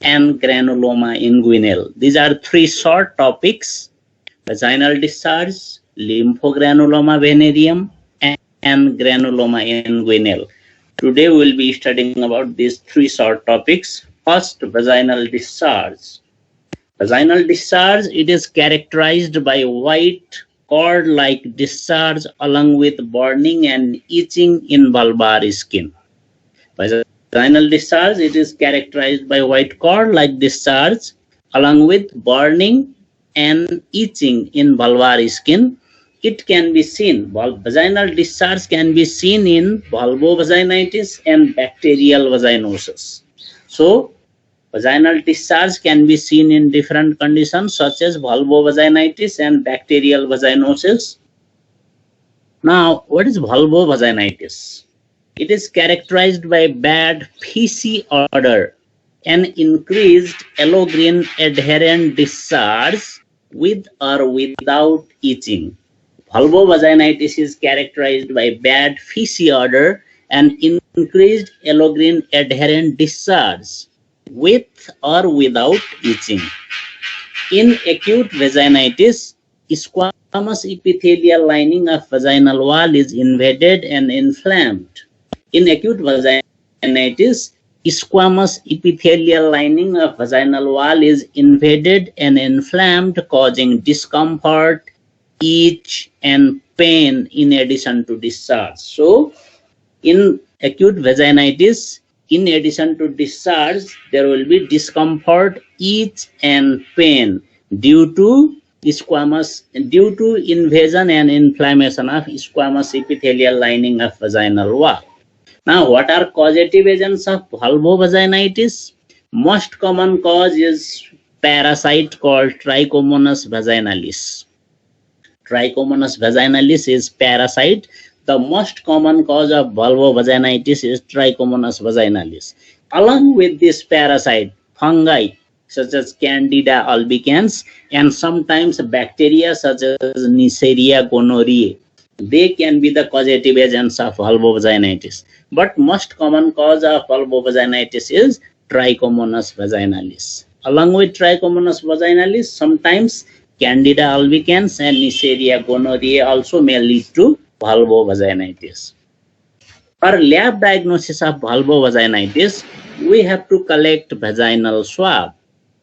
and granuloma inguinale. These are three short topics: vaginal discharge, lymphogranuloma venereum, and granuloma inguinale. Today we will be studying about these three short topics. First, vaginal discharge. Vaginal discharge, it is characterized by white cord-like discharge along with burning and itching in vulvar skin. Vaginal discharge, it is characterized by white cord-like discharge along with burning and itching in vulvar skin. It can be seen, vaginal discharge can be seen in vulvovaginitis and bacterial vaginosis. So, vaginal discharge can be seen in different conditions such as vulvovaginitis and bacterial vaginosis. Now, what is vulvovaginitis? It is characterized by bad feces odor and increased yellow-green adherent discharge with or without itching. Vulvovaginitis is characterized by bad feces odor and increased yellow-green adherent discharge with or without itching. In acute vaginitis, squamous epithelial lining of vaginal wall is invaded and inflamed. In acute vaginitis, squamous epithelial lining of vaginal wall is invaded and inflamed, causing discomfort, itch, and pain in addition to discharge. So, in acute vaginitis, in addition to discharge, there will be discomfort, itch, and pain due to invasion and inflammation of squamous epithelial lining of vaginal wall. Now, what are causative agents of vulvovaginitis? Most common cause is parasite called Trichomonas vaginalis. Trichomonas vaginalis is parasite. The most common cause of vulvovaginitis is Trichomonas vaginalis. Along with this parasite, fungi such as Candida albicans and sometimes bacteria such as Neisseria gonorrhoeae, they can be the causative agents of vulvovaginitis. But most common cause of vulvovaginitis is Trichomonas vaginalis. Along with Trichomonas vaginalis, sometimes Candida albicans and Neisseria gonorrhoeae also may lead to vulvovaginitis. For lab diagnosis of vulvovaginitis, we have to collect vaginal swab.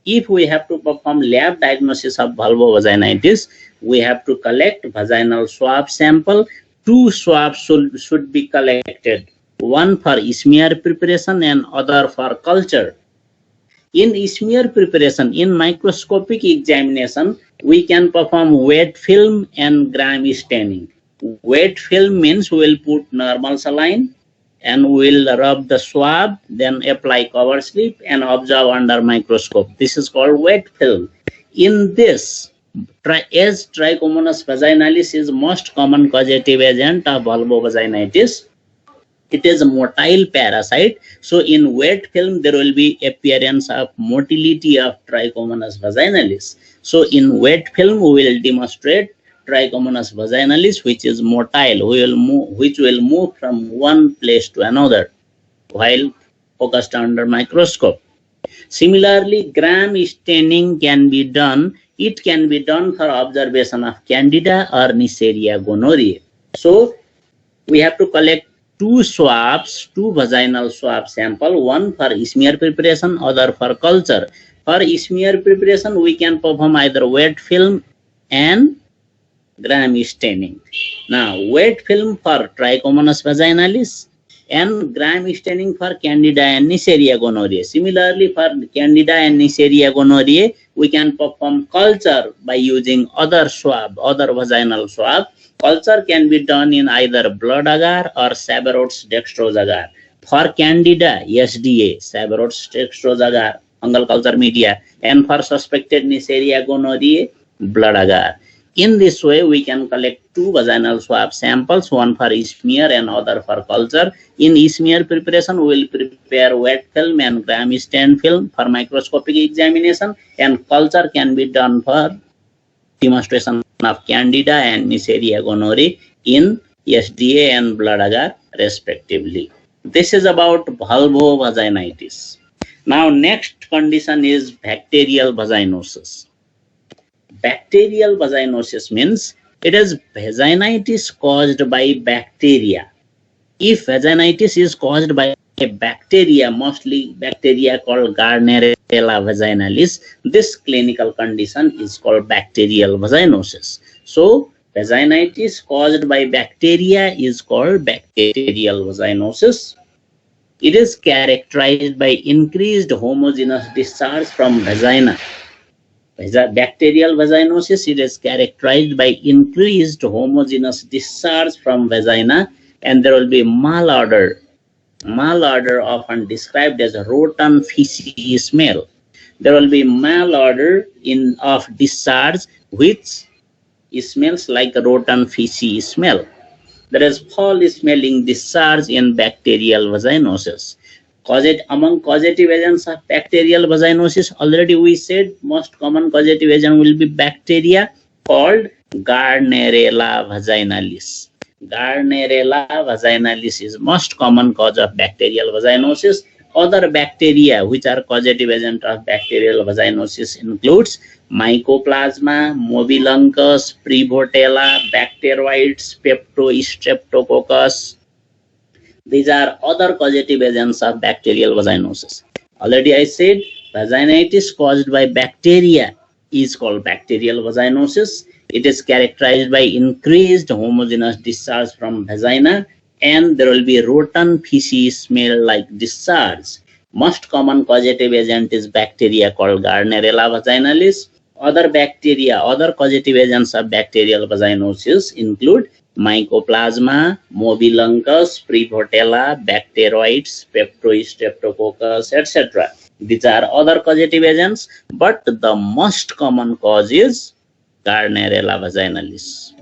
If we have to perform lab diagnosis of vulvovaginitis, we have to collect vaginal swab sample. Two swabs should be collected, one for smear preparation and other for culture. In smear preparation, in microscopic examination, we can perform wet film and gram staining. Wet film means we will put normal saline and we will rub the swab, then apply cover slip and observe under microscope. This is called wet film. In this, as Trichomonas vaginalis is most common causative agent of vulvovaginitis, it is a motile parasite. So in wet film, there will be appearance of motility of Trichomonas vaginalis. So in wet film, we will demonstrate Trichomonas vaginalis, which is motile, which will move from one place to another while focused under microscope. Similarly, gram staining can be done. It can be done for observation of Candida or Neisseria gonorrhoeae. So we have to collect two swabs, two vaginal swab sample, one for smear preparation, other for culture. For smear preparation, we can perform either wet film and gram staining. Now, wet film for Trichomonas vaginalis and gram staining for Candida and Neisseria gonorrhoeae. Similarly, for Candida and Neisseria gonorrhoeae, we can perform culture by using other swab, other vaginal swab. Culture can be done in either blood agar or Sabarot's dextrose agar. For Candida, SDA, Sabarot's dextrose agar, fungal culture media, and for suspected Neisseria gonorrhoeae, blood agar. In this way, we can collect two vaginal swab samples, one for smear and other for culture. In smear preparation, we will prepare wet film and gram stain film for microscopic examination, and culture can be done for demonstration of Candida and Neisseria gonorrhoeae in SDA and blood agar respectively. This is about vulvovaginitis. Now next condition is bacterial vaginosis. Bacterial vaginosis means it is vaginitis caused by bacteria. If vaginitis is caused by bacteria, mostly bacteria called Gardnerella vaginalis, this clinical condition is called bacterial vaginosis. So vaginitis caused by bacteria is called bacterial vaginosis. It is characterized by increased homogeneous discharge from vagina. Bacterial vaginosis, it is characterized by increased homogeneous discharge from vagina, and there will be malodor. Malodor often described as a rotten fishy smell. There will be malodor of discharge which smells like a rotten fishy smell. There is foul smelling discharge in bacterial vaginosis. Among causative agents of bacterial vaginosis, already we said most common causative agent will be bacteria called Gardnerella vaginalis. Gardnerella vaginalis is most common cause of bacterial vaginosis. Other bacteria which are causative agent of bacterial vaginosis includes Mycoplasma, Mobiluncus, Prevotella, Bacteroides, Streptococcus. These are other causative agents of bacterial vaginosis. Already I said vaginitis caused by bacteria is called bacterial vaginosis. It is characterized by increased homogeneous discharge from vagina, and there will be rotten fishy smell like discharge. Most common causative agent is bacteria called Gardnerella vaginalis. Other causative agents of bacterial vaginosis include Mycoplasma, Mobiluncus, Prevotella, Bacteroides, Streptococcus, etc. These are other causative agents, but the most common cause is Gardnerella vaginalis.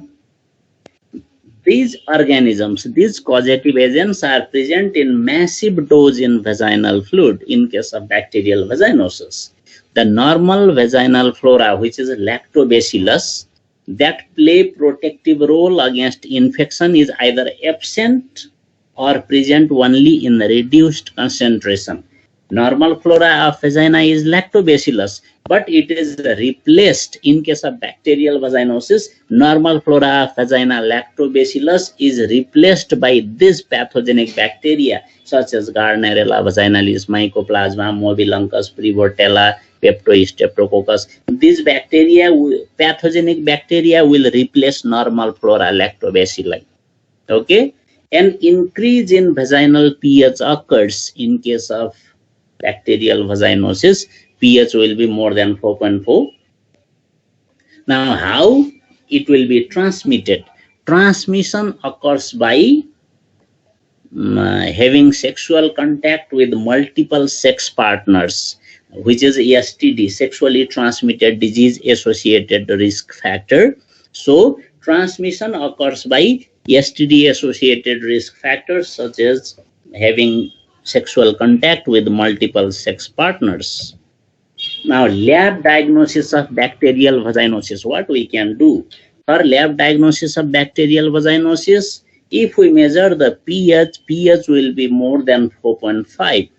These organisms, these causative agents are present in massive dose in vaginal fluid in case of bacterial vaginosis. The normal vaginal flora, which is lactobacillus, that play protective role against infection, is either absent or present only in reduced concentration. Normal flora of vagina is lactobacillus, but it is replaced in case of bacterial vaginosis. Normal flora of vagina lactobacillus is replaced by this pathogenic bacteria such as Gardnerella vaginalis, Mycoplasma, Mobiluncus, Prevotella, Streptococcus. These pathogenic bacteria will replace normal flora lactobacilli. Okay, an increase in vaginal pH occurs in case of bacterial vaginosis. pH will be more than 4.4. Now, how it will be transmitted? Transmission occurs by having sexual contact with multiple sex partners, which is STD, sexually transmitted disease associated risk factor. So transmission occurs by STD associated risk factors such as having sexual contact with multiple sex partners. Now, lab diagnosis of bacterial vaginosis, what we can do? For lab diagnosis of bacterial vaginosis, if we measure the pH will be more than 4.5.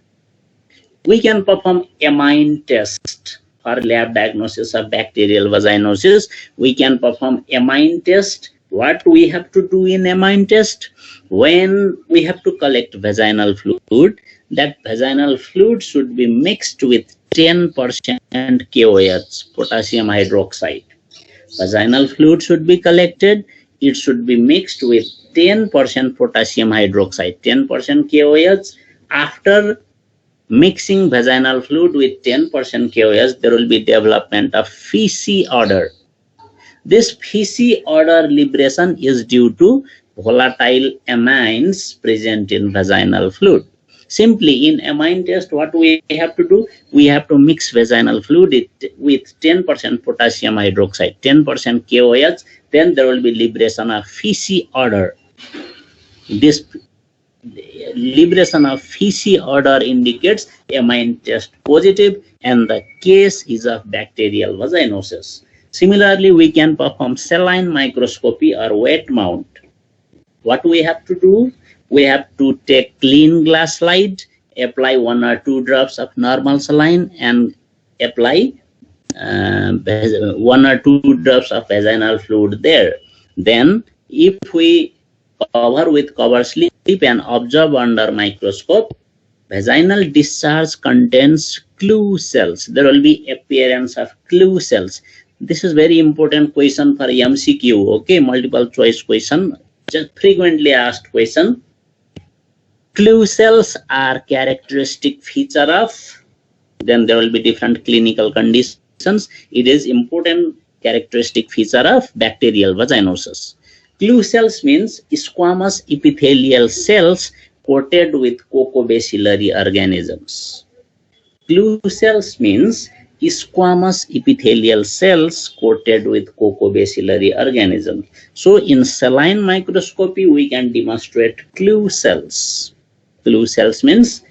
We can perform amine test. For lab diagnosis of bacterial vaginosis, we can perform amine test. What we have to do in amine test? When we have to collect vaginal fluid, that vaginal fluid should be mixed with 10% KOH, potassium hydroxide. Vaginal fluid should be collected. It should be mixed with 10% potassium hydroxide, 10% KOH. After mixing vaginal fluid with 10% KOH, there will be development of fishy odor. This fishy odor liberation is due to volatile amines present in vaginal fluid. Simply in amine test, what we have to do? We have to mix vaginal fluid with 10% potassium hydroxide, 10% KOH, then there will be liberation of fishy odor. This liberation of fishy odor indicates amine test positive, and the case is of bacterial vaginosis. Similarly, we can perform saline microscopy or wet mount. What we have to do? We have to take clean glass slide apply 1 or 2 drops of normal saline and apply 1 or 2 drops of vaginal fluid there. Then if we cover with cover slip and observe under microscope, vaginal discharge contains clue cells. There will be appearance of clue cells. This is very important question for MCQ, okay, multiple choice question, just frequently asked question. Clue cells are characteristic feature of, then there will be different clinical conditions. It is important characteristic feature of bacterial vaginosis. Clue cells means squamous epithelial cells coated with cocobacillary organisms. Clue cells means squamous epithelial cells coated with cocobacillary organisms. So in saline microscopy, we can demonstrate clue cells. Clue cells means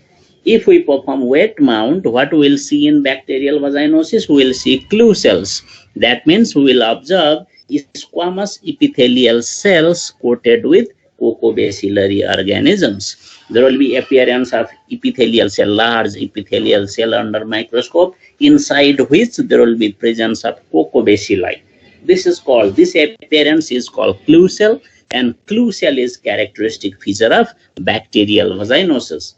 if we perform wet mount, what we will see in bacterial vaginosis? We will see clue cells. That means we will observe squamous epithelial cells coated with cocobacillary organisms. There will be appearance of epithelial cell, large epithelial cell under microscope, inside which there will be presence of cocobacilli. This appearance is called clue cell, and clue cell is characteristic feature of bacterial vaginosis.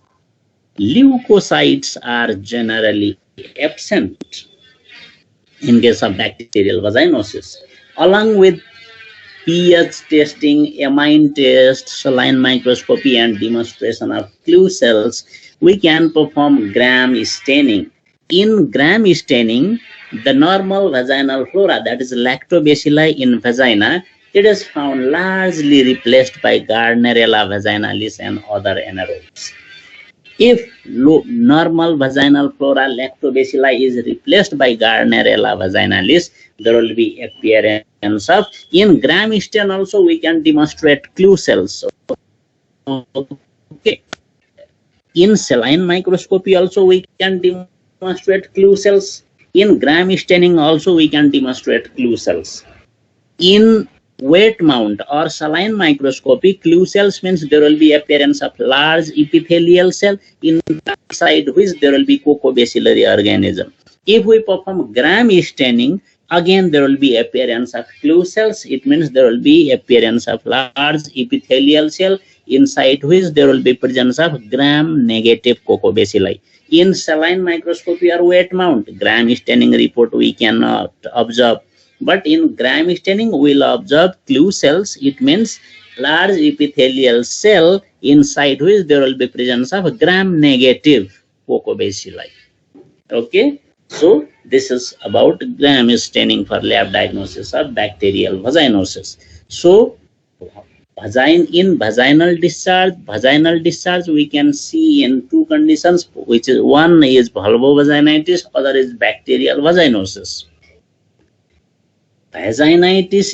Leukocytes are generally absent in case of bacterial vaginosis. Along with pH testing, amine test, saline microscopy, and demonstration of clue cells, we can perform gram staining. In gram staining, the normal vaginal flora, that is lactobacilli in vagina, it is found largely replaced by Gardnerella vaginalis and other anaerobes. If normal vaginal flora lactobacilli is replaced by Gardnerella vaginalis, there will be appearance of, in gram stain also we can demonstrate clue cells. Okay. In saline microscopy also we can demonstrate clue cells. In gram staining also we can demonstrate clue cells. In wet mount or saline microscopy, clue cells means there will be appearance of large epithelial cell inside which there will be cocobacillary organism. If we perform gram staining, again there will be appearance of clue cells. It means there will be appearance of large epithelial cell inside which there will be presence of gram negative cocobacilli. In saline microscopy or wet mount, gram staining report we cannot observe. But in gram staining, we will observe clue cells. It means large epithelial cell inside which there will be presence of gram negative cocobacilli. Okay, so this is about gram staining for lab diagnosis of bacterial vaginosis. So in vaginal discharge we can see in two conditions, which is one is vulvovaginitis, other is bacterial vaginosis. Vulvovaginitis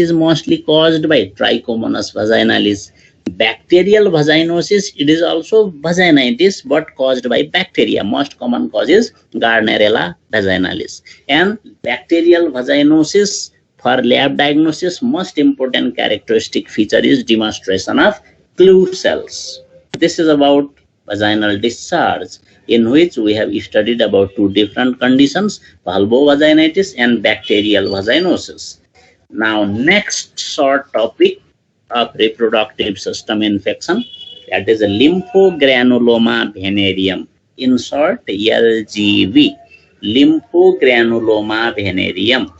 is mostly caused by Trichomonas vaginalis. Bacterial vaginosis, it is also vaginitis but caused by bacteria. Most common cause is Gardnerella vaginalis. And bacterial vaginosis, for lab diagnosis, most important characteristic feature is demonstration of clue cells. This is about vaginal discharge, in which we have studied about two different conditions, vulvovaginitis and bacterial vaginosis. Now next short topic of reproductive system infection, that is lymphogranuloma venereum, in short LGV, lymphogranuloma venereum.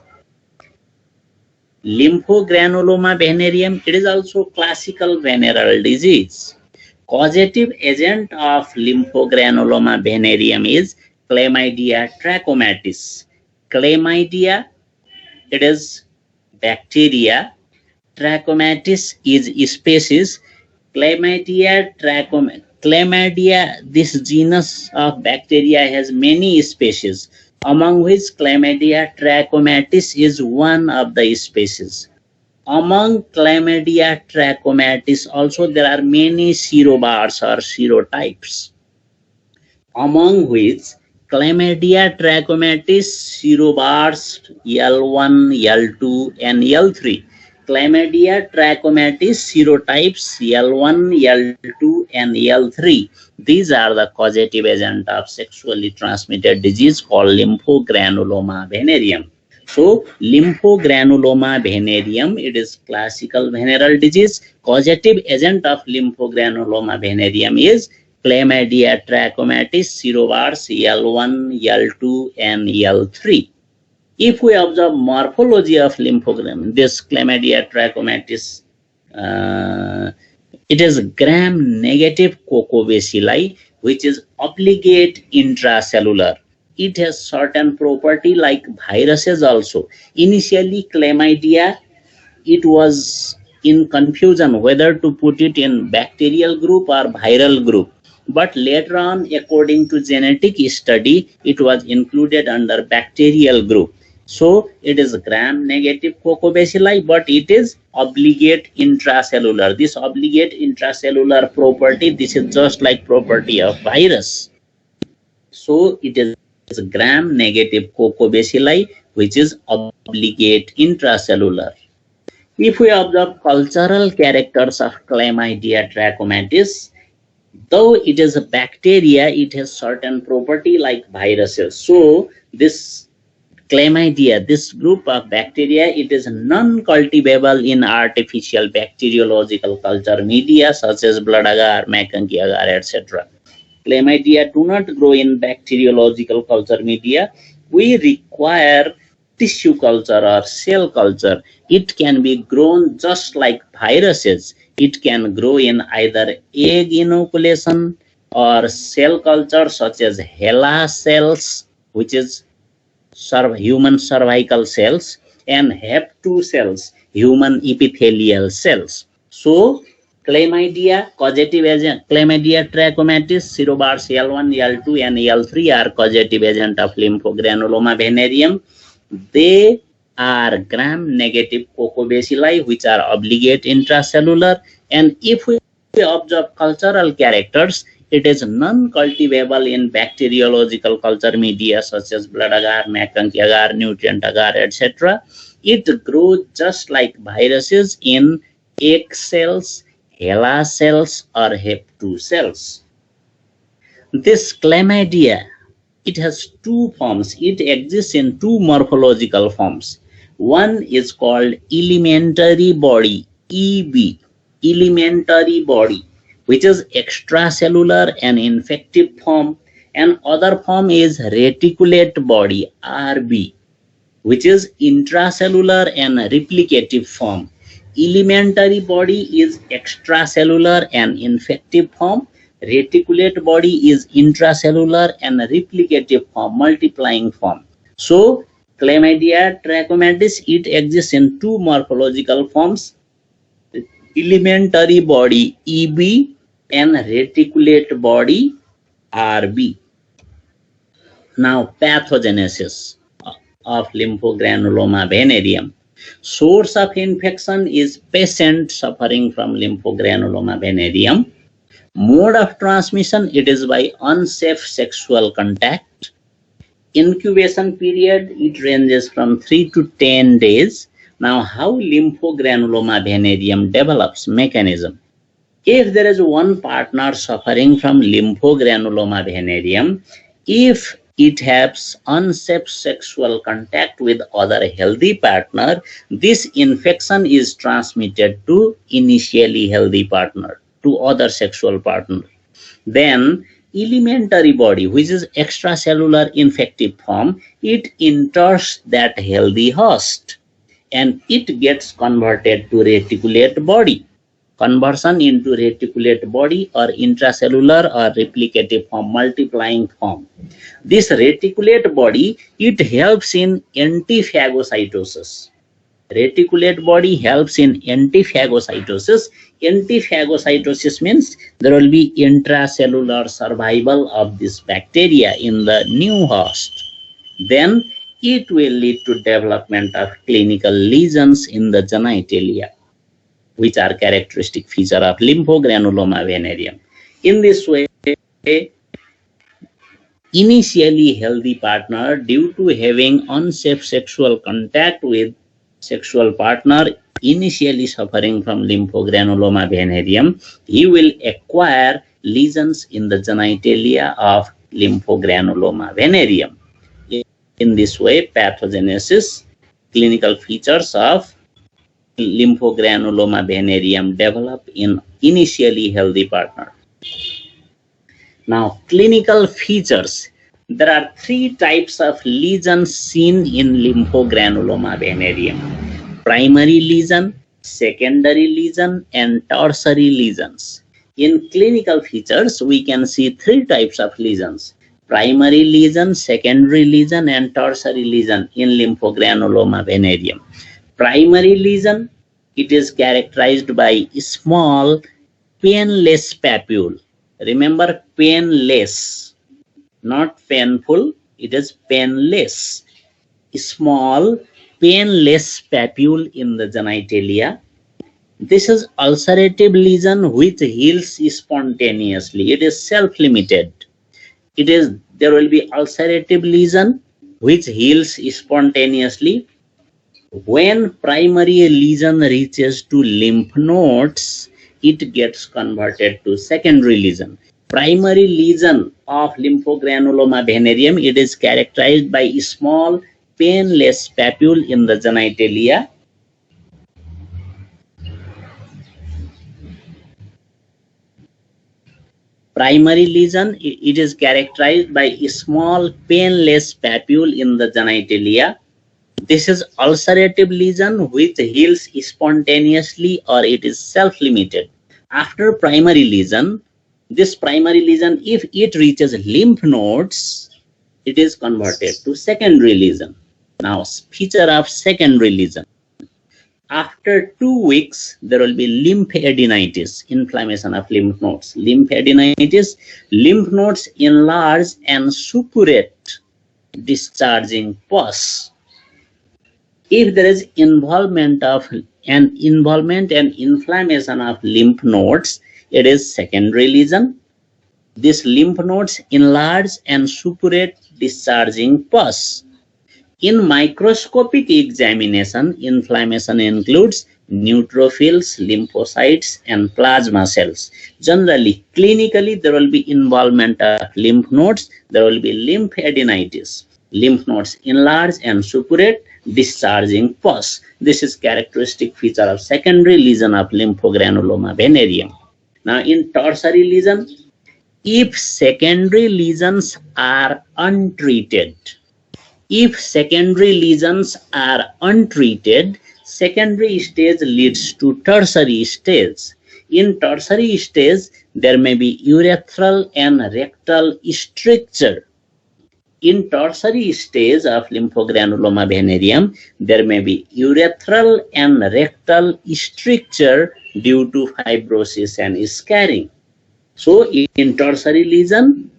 Lymphogranuloma venereum, it is also classical venereal disease. Causative agent of lymphogranuloma venereum is Chlamydia trachomatis. Chlamydia, it is bacteria. Trachomatis is species. Chlamydia, this genus of bacteria has many species, among which Chlamydia trachomatis is one of the species. Among Chlamydia trachomatis also there are many serobars or serotypes, among which Chlamydia trachomatis serobars L1, L2 and L3. Chlamydia trachomatis serotypes L1, L2, and L3. These are the causative agent of sexually transmitted disease called lymphogranuloma venereum. So, lymphogranuloma venereum, it is classical venereal disease. Causative agent of lymphogranuloma venereum is Chlamydia trachomatis serovars L1, L2, and L3. If we observe morphology of lymphogram, this Chlamydia trachomatis, it is gram-negative cocobacilli, which is obligate intracellular. It has certain property like viruses also. Initially, Chlamydia, it was in confusion whether to put it in bacterial group or viral group. But later on, according to genetic study, it was included under bacterial group. So it is gram-negative cocobacilli, but it is obligate intracellular. This obligate intracellular property, this is just like property of virus. So it is gram-negative cocobacilli, which is obligate intracellular. If we observe cultural characters of Chlamydia trachomatis, though it is a bacteria, it has certain property like viruses. So this Chlamydia, this group of bacteria, it is non-cultivable in artificial bacteriological culture media such as blood agar, Macanchi agar, etc. Chlamydia do not grow in bacteriological culture media. We require tissue culture or cell culture. It can be grown just like viruses. It can grow in either egg inoculation or cell culture such as HeLa cells, which is human cervical cells, and HEP2 cells, human epithelial cells. So, Chlamydia, causative agent, Chlamydia trachomatis, serovars L1, L2, and L3 are causative agent of lymphogranuloma venereum. They are gram-negative cocobacilli, which are obligate intracellular. And if we observe cultural characters, it is non-cultivable in bacteriological culture media such as blood agar, Macanchi agar, nutrient agar, etc. It grows just like viruses in egg cells, HeLa cells, or HEP2 cells. This Chlamydia, it has two forms. It exists in two morphological forms. One is called elementary body, EB, elementary body, which is extracellular and infective form, and other form is reticulate body, RB, which is intracellular and replicative form. Elementary body is extracellular and infective form. Reticulate body is intracellular and replicative form, multiplying form. So, Chlamydia trachomatis, it exists in two morphological forms, elementary body EB and reticulate body RB. Now, pathogenesis of lymphogranuloma venereum. Source of infection is patient suffering from lymphogranuloma venereum. Mode of transmission, it is by unsafe sexual contact. Incubation period, it ranges from 3 to 10 days. Now, how lymphogranuloma venereum develops mechanism? If there is one partner suffering from lymphogranuloma venereum, if it has unsafe sexual contact with other healthy partner, this infection is transmitted to initially healthy partner, to other sexual partner. Then elementary body, which is extracellular infective form, it enters that healthy host and it gets converted to reticulate body. Conversion into reticulate body or intracellular or replicative form, multiplying form. This reticulate body, it helps in antiphagocytosis. Reticulate body helps in antiphagocytosis. Antiphagocytosis means there will be intracellular survival of this bacteria in the new host. Then it will lead to development of clinical lesions in the genitalia, which are characteristic feature of lymphogranuloma venereum. In this way, initially healthy partner, due to having unsafe sexual contact with sexual partner, initially suffering from lymphogranuloma venereum, he will acquire lesions in the genitalia of lymphogranuloma venereum. In this way, pathogenesis, clinical features of lymphogranuloma venereum develop in initially healthy partner. Now, clinical features. There are three types of lesions seen in lymphogranuloma venereum: primary lesion, secondary lesion, and tertiary lesions. In clinical features, we can see three types of lesions: primary lesion, secondary lesion, and tertiary lesion in lymphogranuloma venereum. Primary lesion, it is characterized by small painless papule. Remember, painless, not painful, it is painless. Small painless papule in the genitalia. This is ulcerative lesion which heals spontaneously. It is self-limited. There will be ulcerative lesion which heals spontaneously. When primary lesion reaches to lymph nodes, it gets converted to secondary lesion. Primary lesion of lymphogranuloma venereum, it is characterized by small painless papule in the genitalia. Primary lesion, it is characterized by small painless papule in the genitalia. This is ulcerative lesion which heals spontaneously or it is self-limited. After primary lesion, this primary lesion, if it reaches lymph nodes, it is converted to secondary lesion. Now, feature of secondary lesion. After 2 weeks, there will be lymphadenitis, inflammation of lymph nodes. Lymphadenitis, lymph nodes enlarge and suppurate, discharging pus. If there is involvement and inflammation of lymph nodes, it is secondary lesion. These lymph nodes enlarge and suppurate, discharging pus. In microscopic examination, inflammation includes neutrophils, lymphocytes, and plasma cells. Generally, clinically, there will be involvement of lymph nodes. There will be lymphadenitis. Lymph nodes enlarge and suppurate, discharging pus. This is characteristic feature of secondary lesion of lymphogranuloma venereum. Now, in tertiary lesion, if secondary lesions are untreated, secondary stage leads to tertiary stage. In tertiary stage, there may be urethral and rectal stricture. In tertiary stage of lymphogranuloma venereum, there may be urethral and rectal stricture due to fibrosis and scarring. So, in tertiary lesion,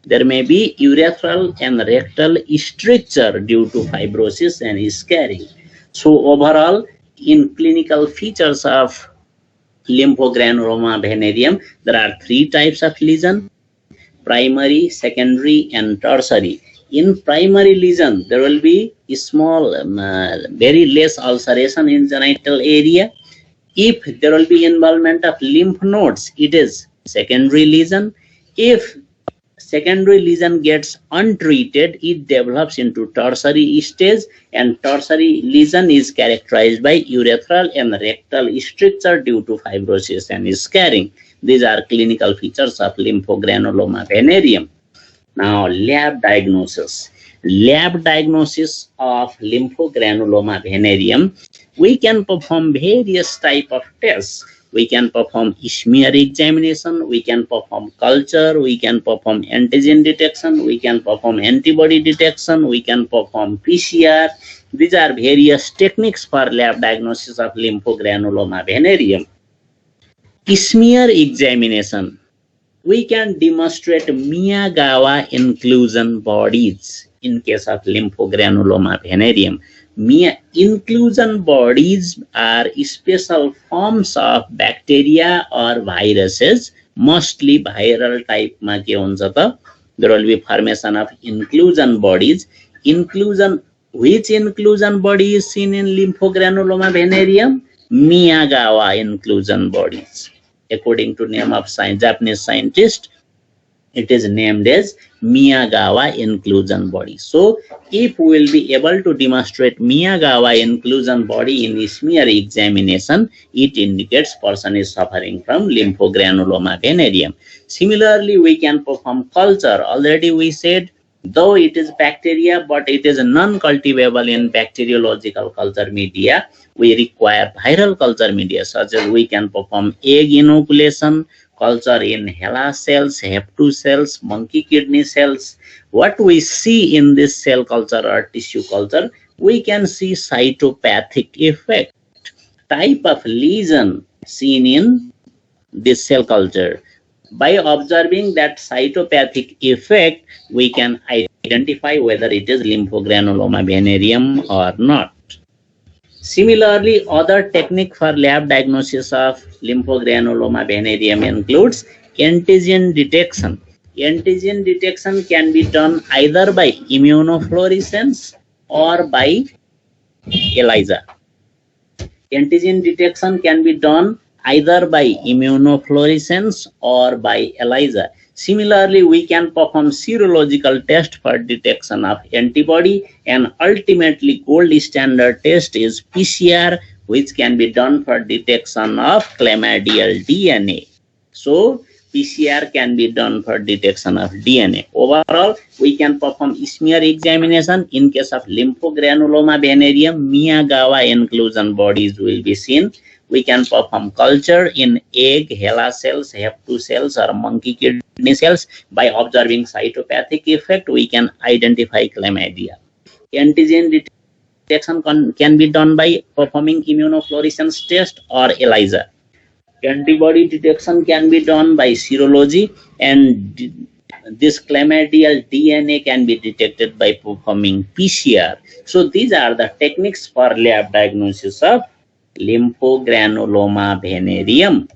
there may be urethral and rectal stricture due to fibrosis and scarring. So, overall, in clinical features of lymphogranuloma venereum, there are three types of lesion: primary, secondary, and tertiary. In primary lesion, there will be small, very less ulceration in genital area. If there will be involvement of lymph nodes, it is secondary lesion. If secondary lesion gets untreated, it develops into tertiary stage, and tertiary lesion is characterized by urethral and rectal stricture due to fibrosis and scarring. These are clinical features of lymphogranuloma venereum. Now, lab diagnosis. Lab diagnosis of lymphogranuloma venereum, we can perform various type of tests. We can perform smear examination, we can perform culture, we can perform antigen detection, we can perform antibody detection, we can perform PCR. These are various techniques for lab diagnosis of lymphogranuloma venereum. Smear examination. We can demonstrate Miyagawa inclusion bodies in case of lymphogranuloma venereum. Inclusion bodies are special forms of bacteria or viruses, mostly viral type ma ke huncha ta. There will be formation of inclusion bodies. Inclusion Which inclusion body is seen in lymphogranuloma venereum? Miyagawa inclusion bodies. According to name of Japanese scientist, it is named as Miyagawa inclusion body. So if we will be able to demonstrate Miyagawa inclusion body in smear examination, it indicates person is suffering from lymphogranuloma venereum. Similarly, we can perform culture. Already we said, though it is bacteria, but it is non-cultivable in bacteriological culture media. We require viral culture media, such as we can perform egg inoculation, culture in HeLa cells, HEP2 cells, monkey kidney cells. What we see in this cell culture or tissue culture, we can see cytopathic effect, type of lesion seen in this cell culture. By observing that cytopathic effect, we can identify whether it is lymphogranuloma venereum or not. Similarly, other technique for lab diagnosis of lymphogranuloma venereum includes antigen detection. Antigen detection can be done either by immunofluorescence or by ELISA. Antigen detection can be done either by immunofluorescence or by ELISA. Similarly, we can perform serological test for detection of antibody, and ultimately gold standard test is PCR, which can be done for detection of chlamydial DNA. So PCR can be done for detection of DNA. Overall, we can perform smear examination. In case of lymphogranuloma venereum, Miyagawa inclusion bodies will be seen. We can perform culture in egg, HeLa cells, HEP2 cells, or monkey kidney cells. By observing cytopathic effect, we can identify chlamydia. Antigen detection can be done by performing immunofluorescence test or ELISA. Antibody detection can be done by serology, and this chlamydial DNA can be detected by performing PCR. So these are the techniques for lab diagnosis of lymphogranuloma venereum.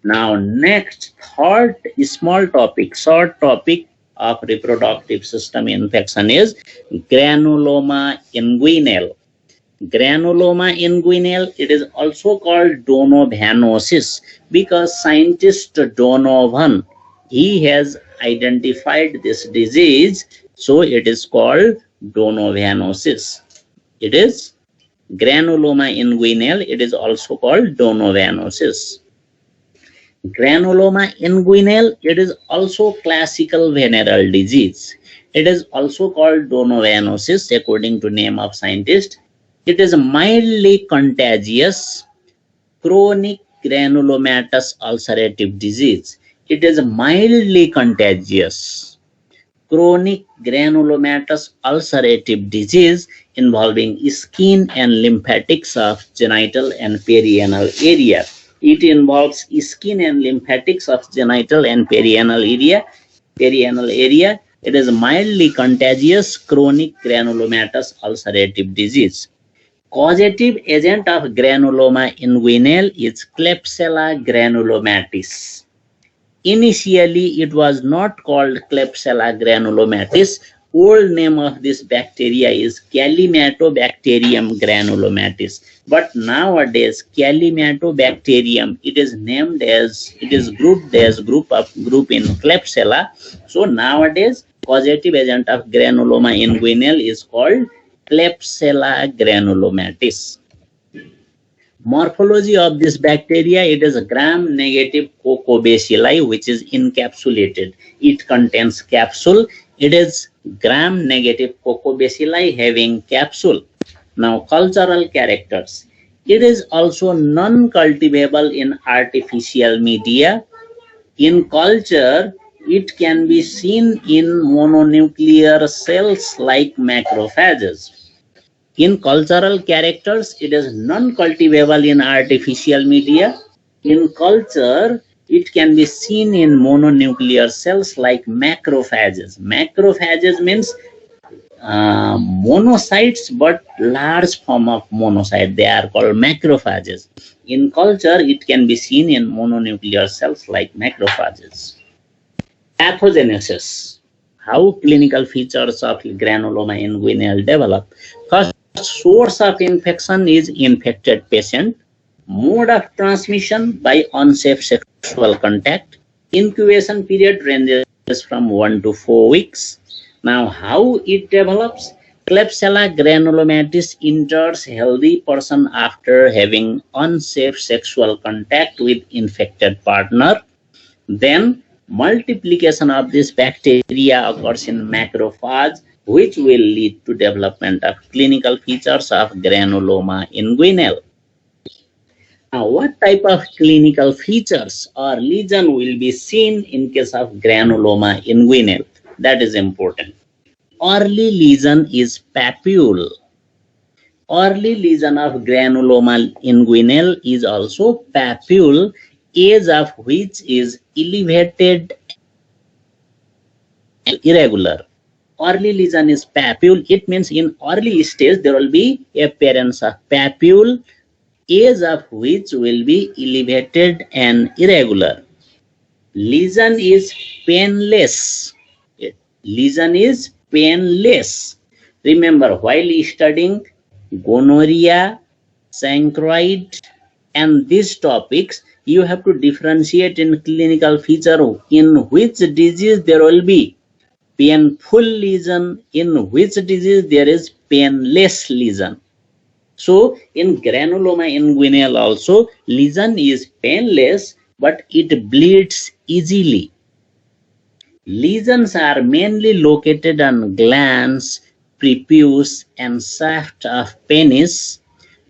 Now next, third small topic, short topic of reproductive system infection is granuloma inguinale. Granuloma inguinale, it is also called donovanosis because scientist Donovan, he has identified this disease, so it is called donovanosis. It is granuloma inguinale, it is also called donovanosis. Granuloma inguinale, it is also classical venereal disease. It is also called donovanosis according to name of scientist. It is a mildly contagious chronic granulomatous ulcerative disease. It is a mildly contagious chronic granulomatous ulcerative disease involving skin and lymphatics of genital and perianal area. It involves skin and lymphatics of genital and perianal area. It is a mildly contagious chronic granulomatous ulcerative disease. Causative agent of granuloma inguinale is Klebsiella granulomatis. Initially, it was not called Klebsiella granulomatis. Old name of this bacteria is Callimatobacterium granulomatis. But nowadays, Callimatobacterium, it is grouped as group in Klebsiella. So nowadays, causative agent of granuloma inguinale is called Klebsiella granulomatis. Morphology of this bacteria, it is gram-negative cocobacilli which is encapsulated. It contains capsule. It is gram-negative cocobacilli having capsule. Now cultural characters. It is also non-cultivable in artificial media. In culture, it can be seen in mononuclear cells like macrophages. In cultural characters, it is non-cultivable in artificial media. In culture, it can be seen in mononuclear cells like macrophages. Macrophages means monocytes, but large form of monocyte. They are called macrophages. In culture, it can be seen in mononuclear cells like macrophages. Pathogenesis. How clinical features of granuloma inguinale develop? First, source of infection is infected patient. Mode of transmission by unsafe sexual contact. Incubation period ranges from 1 to 4 weeks. Now, how it develops? Klebsiella granulomatis enters healthy person after having unsafe sexual contact with infected partner. Then multiplication of this bacteria occurs in macrophage, which will lead to development of clinical features of granuloma inguinale. Now, what type of clinical features or lesion will be seen in case of granuloma inguinale? That is important. Early lesion is papule. Early lesion of granuloma inguinale is also papule, age of which is elevated and irregular. Early lesion is papule. It means in early stage there will be appearance of papule, age of which will be elevated and irregular. Lesion is painless. Lesion is painless. Remember, while studying gonorrhea, chancroid, and these topics, you have to differentiate in clinical feature in which disease there will be painful lesion, in which disease there is painless lesion. So in granuloma inguinale also, lesion is painless, but it bleeds easily. Lesions are mainly located on glands, prepuce, and shaft of penis,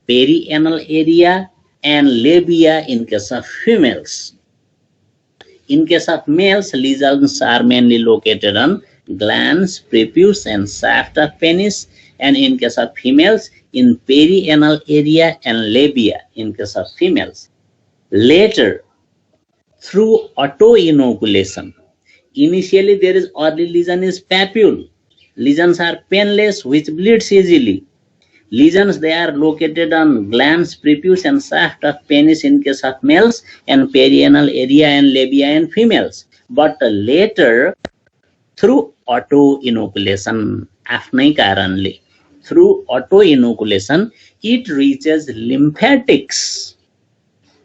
perianal area, and labia in case of females. In case of males, lesions are mainly located on glands, prepuce, and shaft of penis, and in case of females, in perianal area and labia in case of females. Later, through auto-inoculation, initially there is early lesion is papule. Lesions are painless, which bleeds easily. Lesions, they are located on glands, prepuce, and shaft of penis in case of males, and perianal area and labia in females. But later, through auto-inoculation, आफ्नै कारणले, through auto-inoculation, it reaches lymphatics.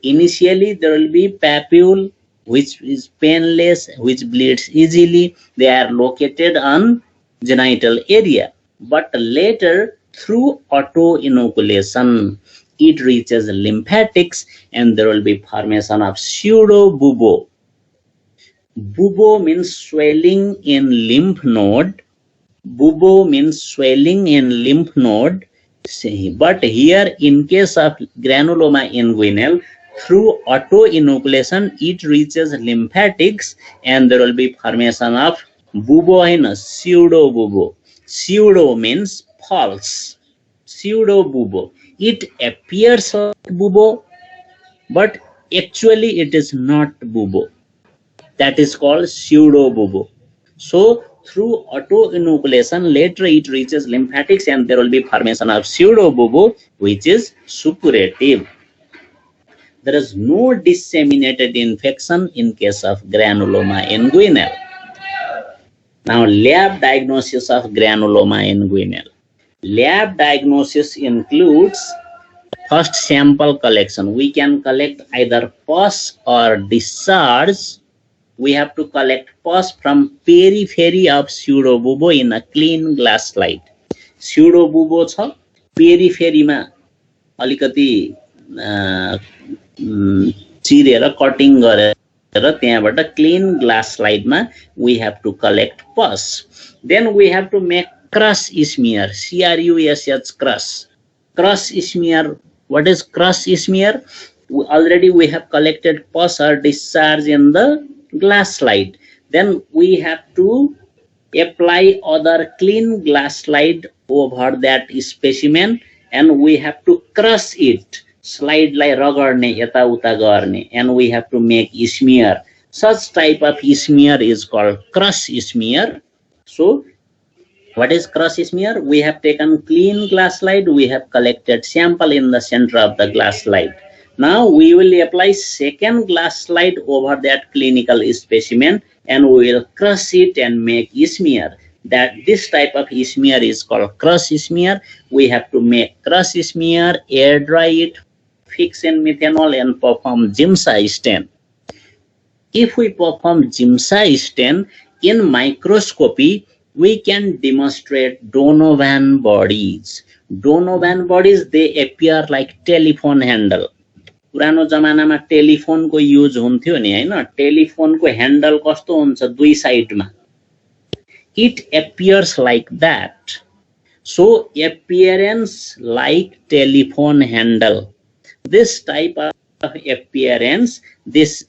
Initially, there will be papule, which is painless, which bleeds easily. They are located on genital area. But later, through auto-inoculation, it reaches lymphatics, and there will be formation of pseudo-bubo. Bubo means swelling in lymph node. Bubo means swelling in lymph node. But here, in case of granuloma inguinale, through auto-inoculation, it reaches lymphatics, and there will be formation of bubo and pseudo-bubo. Pseudo means false. Pseudo-bubo. It appears like bubo, but actually it is not bubo. That is called pseudo-bubo. So, through auto-inoculation, later it reaches lymphatics, and there will be formation of pseudo-bubo, which is suppurative. There is no disseminated infection in case of granuloma inguinale. Now, lab diagnosis of granuloma inguinale. Lab diagnosis includes first sample collection. We can collect either pus or discharge. We have to collect pus from periphery of pseudobubo in a clean glass slide. Pseudobubo छ पेरिफेरीमा अलिकति चिरेर cutting गरेर त्यहाँबाट clean glass स्लाइडमा we have to collect pus. Then we have to make crush smear, CRUSH crush. Crush smear. What is crush smear? Already we have collected pus or discharge in the glass slide. Then we have to apply other clean glass slide over that specimen, and we have to crush it. Slide lai रगड्ने यता उता गर्ने, and we have to make smear. Such type of smear is called crush smear. So, what is crush smear? We have taken clean glass slide. We have collected sample in the center of the glass slide. Now we will apply second glass slide over that clinical specimen and we will crush it and make smear. That this type of smear is called crush smear. We have to make crush smear, air dry it, fix in methanol and perform Giemsa stain. If we perform Giemsa stain in microscopy, we can demonstrate Donovan bodies. Donovan bodies, they appear like telephone handle. पुरानो जमानामा टेलिफोनको use हुन्थ्यो नि हैन, टेलिफोनको handle कस्तो हुन्छ दुई साइडमा, it appears like that. So appearance like telephone handle, this type of appearance, these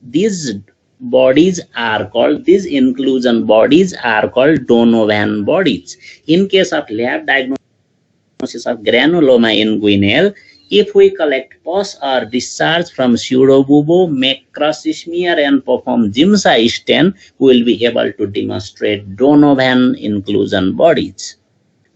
bodies are called, these inclusion bodies are called Donovan bodies. In case of lab diagnosis of granuloma inguinal, if we collect pus or discharge from pseudobubo, make crush smear and perform Giemsa stain, we will be able to demonstrate Donovan inclusion bodies.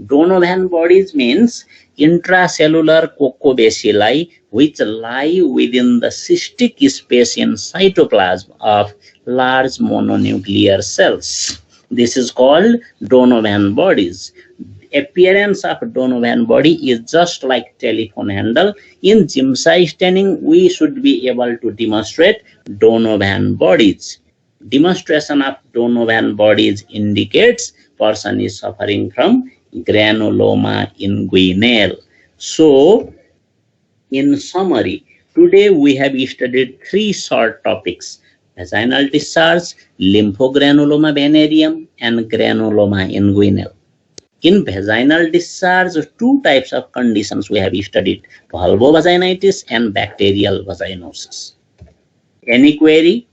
Donovan bodies means intracellular coccobacilli which lie within the cystic space in cytoplasm of large mononuclear cells. This is called Donovan bodies. Appearance of Donovan body is just like telephone handle. In Giemsa staining, we should be able to demonstrate Donovan bodies. Demonstration of Donovan bodies indicates person is suffering from granuloma inguinal. So, in summary, today we have studied three short topics: vaginal discharge, lymphogranuloma venereum, and granuloma inguinal. In vaginal discharge, two types of conditions we have studied: vulvovaginitis and bacterial vaginosis. Any query?